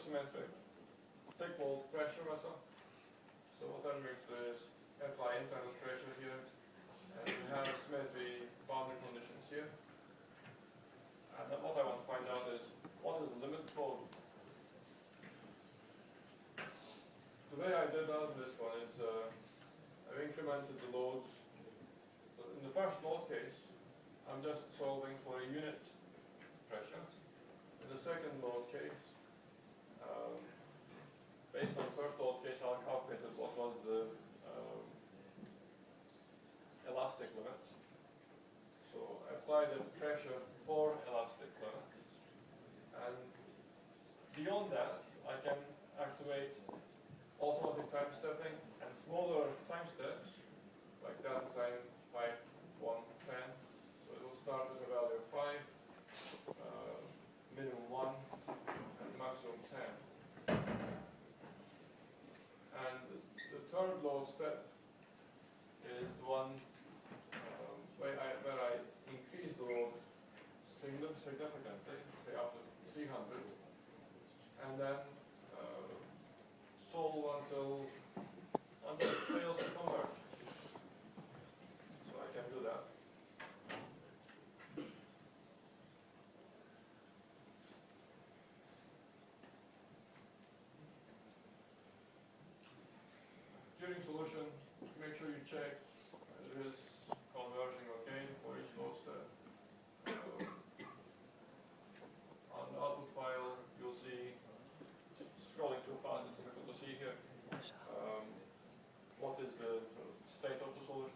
symmetric thick wall pressure vessel. So what I'm going to do is apply internal pressure here, and we have symmetry boundary conditions here. And then what I want to find out is what is the limit load. The way I did out this one is I've incremented the loads. So in the first load case, I'm just solving for a unit pressure. In the second load case, based on the first load case, I calculated what was the elastic limit. So I applied the pressure for elastic limit. And beyond that, I can activate automatic time stepping and smaller time steps, like delta time 5, 1, 10. So it will start with a value of 5, minimum 1, and maximum 10. And the third load step is the one where I increase the load significantly, say up to 300, and then solve until it fails to converge. So I can do that. During solution, make sure you check it is converging okay for each load step. On the output file, you'll see, scrolling too fast, it's difficult to see here, what is the state of the solution.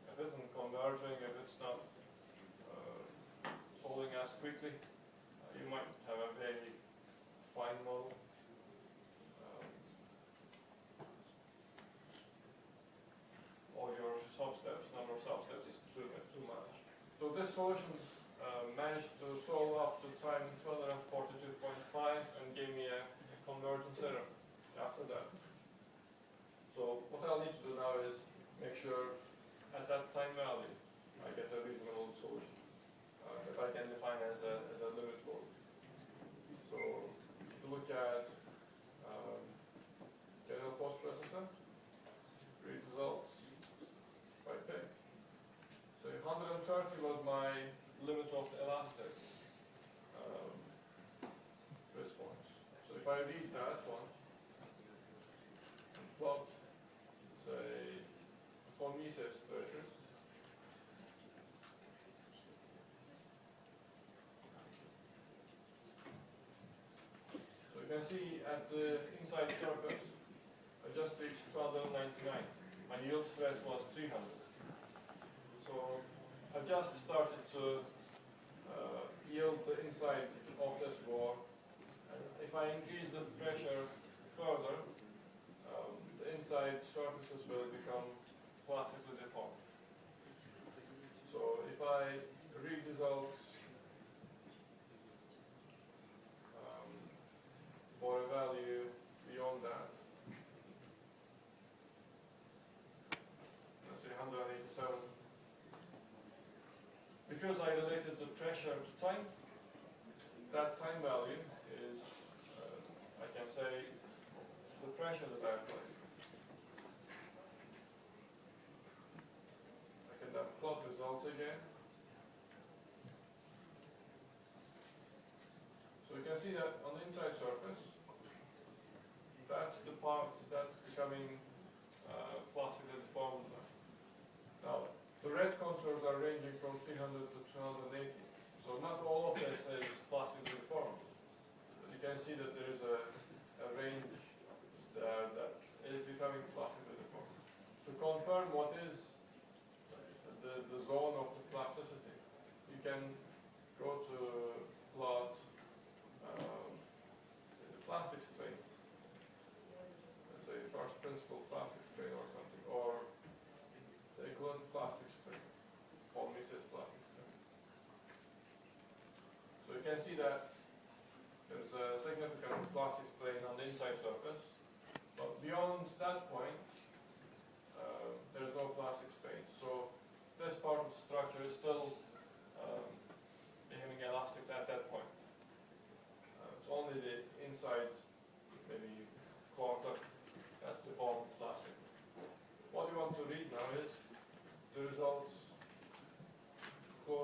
If it isn't converging, if it's not solving as quickly, you might have a very fine model. Or your substeps, number of substeps is too much. So this solution managed to solve up to time 242.5 and gave me a convergence error after that. So what I'll need to do now is make sure at that time value I get a reasonable solution that I can define as a limit load. So to look at general post processor, read results. Okay. So 130 was my limit of the elastic response. So if I read that one and plot, say, von Mises traces, so you can see at the inside surface, I just reached 1299. My yield stress was 300. So I just started to yield the inside of this bore. And if I increase the pressure further, the inside surfaces will become plastically deformed. So if I read results for a value beyond that, let's say 187. Because I related the pressure to time, that time value is, I can say, it's the pressure that I apply. I can then plot results again. So you can see that on the inside surface, that's the part that's becoming plastically deformed. Now, the red contours are ranging from 300 to 280. So not all of this is plastically deformed. But you can see that there is a range there that is becoming plastically deformed. To confirm what is the zone of the plasticity, you can go to plot the plastic strain. Let's say first principle plastic strain or something, or the equivalent plastic strain, von Mises plastic strain. So you can see that there's a significant plastic strain on the inside surface, but beyond that point, there's no plastic strain. So this part of the structure is still behaving elastic at that point. It's only the inside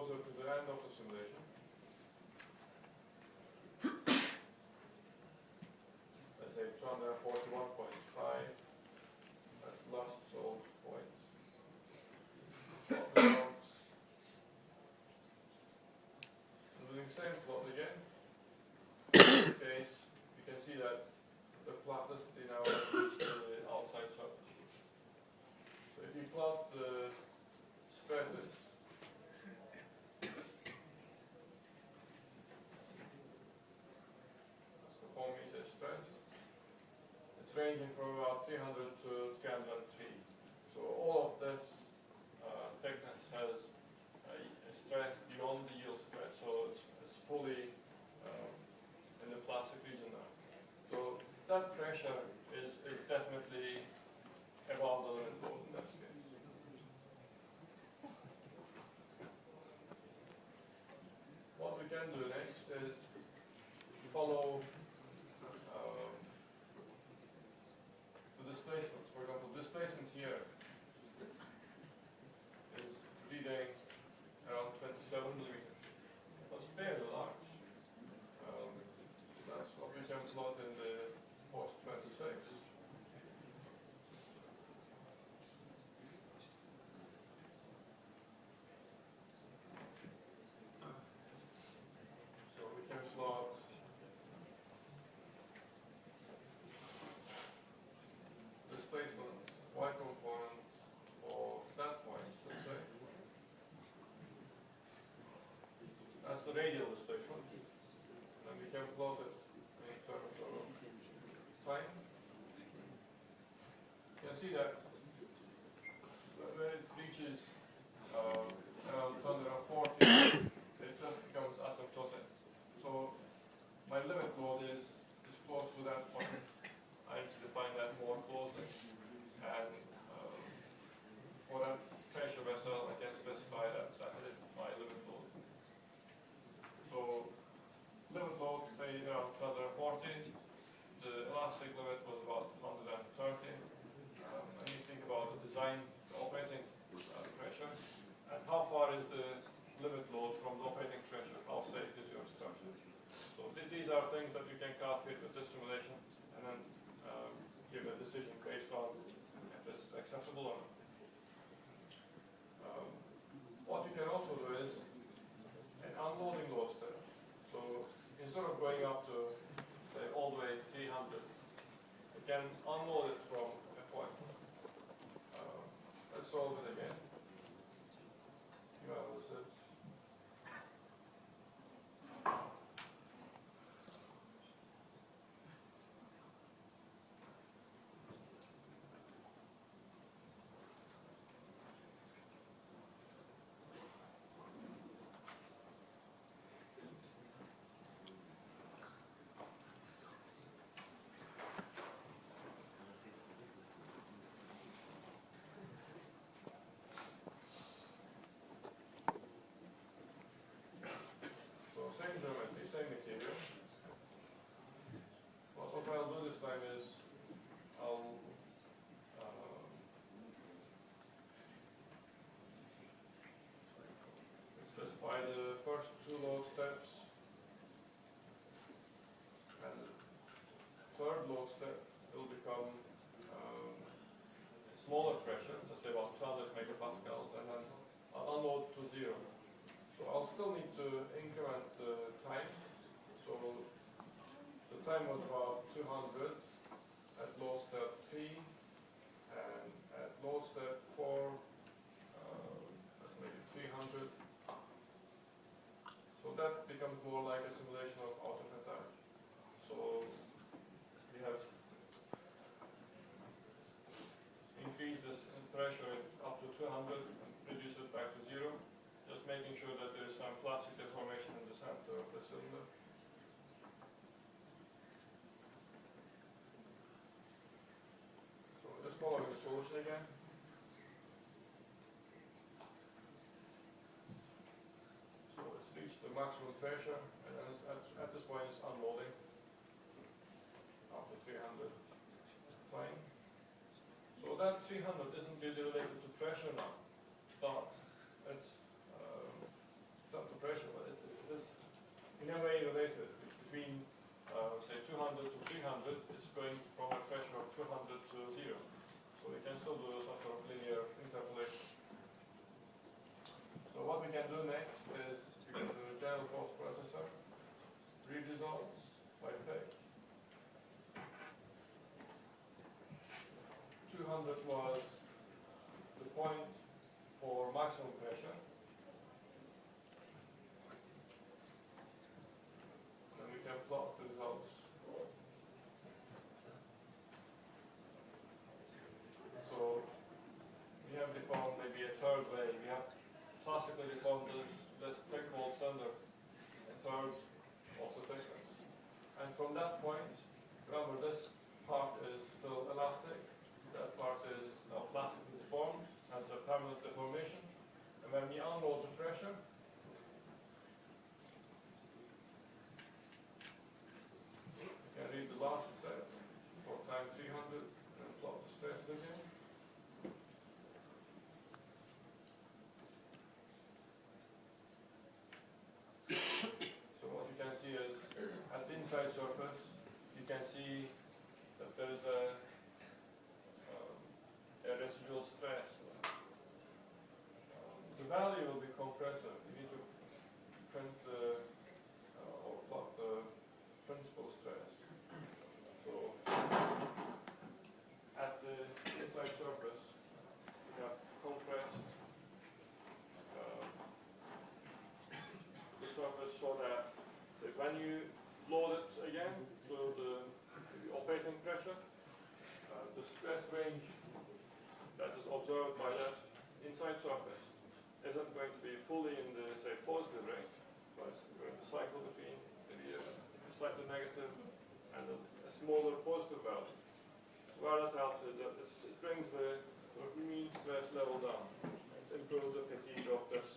closer to the end of the simulation. Let's say 241.5. That's last solved point. Plot it out. Doing the same plot again. In this case, you can see that the plasticity now has reached the outside surface. So if you plot the stresses, that's the 4 meter stress, it's ranging from about 300 to 303. So all of this thickness has a stress beyond the yield stress, so it's fully in the plastic region now. So that pressure is definitely above the limit load in that case. What we can do next is follow the displacements. For example, displacement here is reading around 27 millimeters. That's fairly large. That's what we can plot in the post 26. So we can plot displacement y component for that point, let's say. That's the radial displacement. And we can plot it in terms of time. You can see that when it reaches around 240, it just becomes asymptotic. So my limit load is close to that point. I need to define that more closely. And for that pressure vessel, I can specify that is my limit load. So limit load, say around 240. The elastic limit was about 130. And you think about the design, the operating pressure, and how far is the limit load from the operating pressure? How safe is your structure? So these are things that you can calculate with this simulation, and then give a decision based on if this is acceptable or not. What you can also do is an unloading load step. So instead of going up to, say, all the way 300, you can unload it from a point. Let's solve it again. Well, this is same geometry, same material. What I'll do this time is I'll specify the first two load steps, and the third load step will become smaller pressure, let's say about 200 megapascals, and then I'll unload to 0. So I'll still need to increment the time. So the time was about 200 at load step 3, and at load step 4, that's maybe 300. So that becomes more like a simulation of autofetage. So we have increased this pressure up to 200 and reduce it back to 0. Just making sure that there is some plastic deformation in the center of the cylinder. So just following the solution again. So it's reached the maximum pressure, and then at this point it's unloading after 300 time. So that 300 isn't really related to pressure now, but it's was the point for maximum pressure. And we can plot the results. So we have defined maybe a third way. We have classically defined this thick wall cylinder a third of the thickness. And from that point, remember this part is still elastic. That part is now plastically deformed, and it's a permanent deformation. And when we unload the pressure, you can read the last set for time 300 and plot the stress again. So what you can see is at the inside surface, you can see that there is a residual stress. The value will be compressive. You need to print or plot the principal stress. So at the inside surface, we have compressed the surface so that when you load it again to the operating pressure, the stress range that is observed by that inside surface isn't going to be fully in the, say, positive range, but it's going to cycle between maybe a slightly negative and a smaller positive value. So where that helps is that it brings the mean stress level down, improves the fatigue of this